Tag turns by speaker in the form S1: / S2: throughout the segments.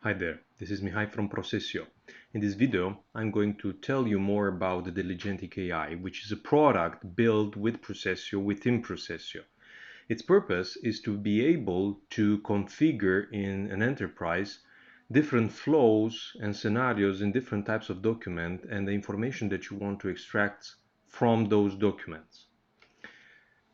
S1: Hi there, this is Mihai from PROCESIO. In this video, I'm going to tell you more about the Diligentic AI, which is a product built with PROCESIO within PROCESIO. Its purpose is to be able to configure in an enterprise different flows and scenarios in different types of document and the information that you want to extract from those documents.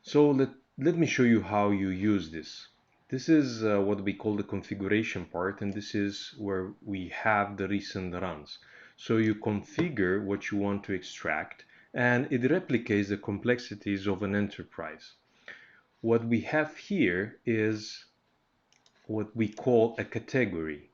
S1: So let me show you how you use this. This is what we call the configuration part, and this is where we have the recent runs. So you configure what you want to extract, and it replicates the complexities of an enterprise. What we have here is what we call a category.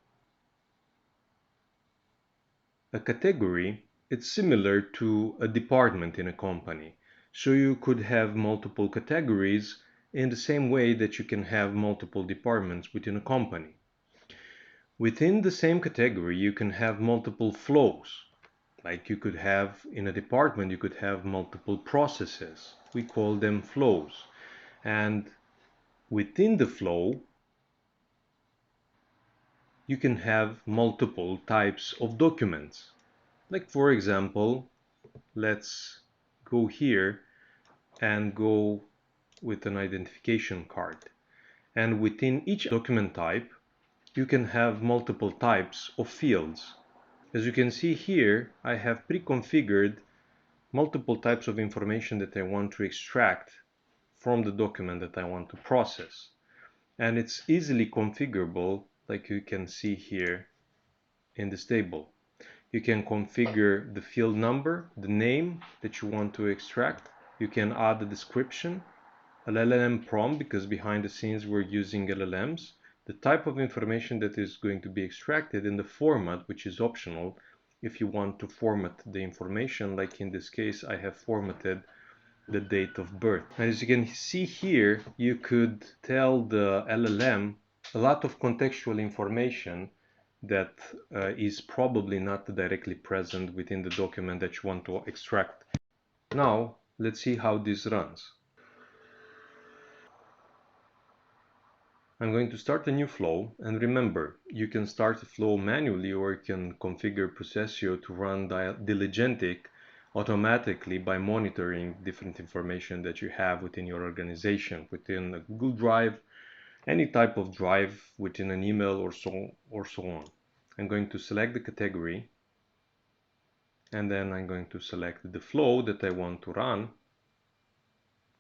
S1: A category, it's similar to a department in a company. So you could have multiple categories in the same way that you can have multiple departments within a company. Within the same category, you can have multiple flows. Like you could have in a department, you could have multiple processes. We call them flows. And within the flow, you can have multiple types of documents. Like for example, let's go here and go with an identification card. And within each document type, you can have multiple types of fields. As you can see here, I have pre-configured multiple types of information that I want to extract from the document that I want to process. And it's easily configurable, like you can see here in this table. You can configure the field number, the name that you want to extract. You can add a description, an LLM prompt, because behind the scenes we're using LLMs, the type of information that is going to be extracted, in the format, which is optional if you want to format the information. Like in this case, I have formatted the date of birth. And as you can see here, you could tell the LLM a lot of contextual information that is probably not directly present within the document that you want to extract. Now, let's see how this runs. I'm going to start a new flow, and remember, you can start a flow manually or you can configure PROCESIO to run Diligentic automatically by monitoring different information that you have within your organization, within a Google Drive, any type of drive, within an email or so on. I'm going to select the category, and then I'm going to select the flow that I want to run,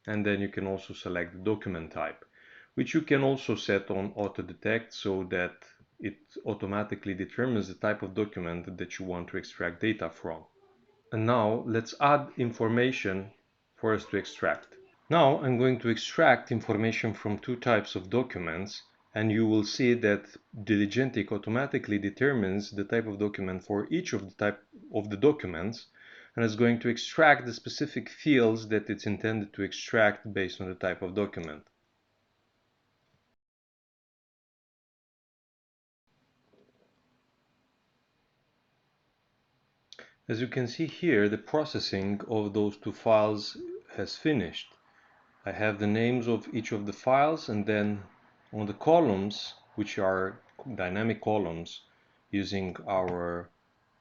S1: and then you can also select the document type, which you can also set on auto detect so that it automatically determines the type of document that you want to extract data from. And now let's add information for us to extract. Now I'm going to extract information from two types of documents, and you will see that Diligentic automatically determines the type of document for each of the type of the documents, and is going to extract the specific fields that it's intended to extract based on the type of document. As you can see here, the processing of those two files has finished. I have the names of each of the files, and then on the columns, which are dynamic columns using our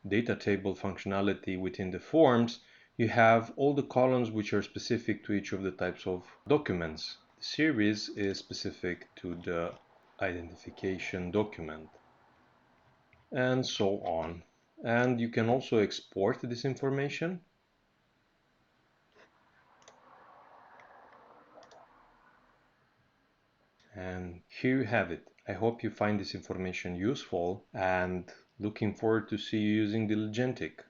S1: data table functionality within the forms, you have all the columns which are specific to each of the types of documents. The series is specific to the identification document, and so on. And you can also export this information. And here you have it. I hope you find this information useful, and looking forward to see you using Diligentic.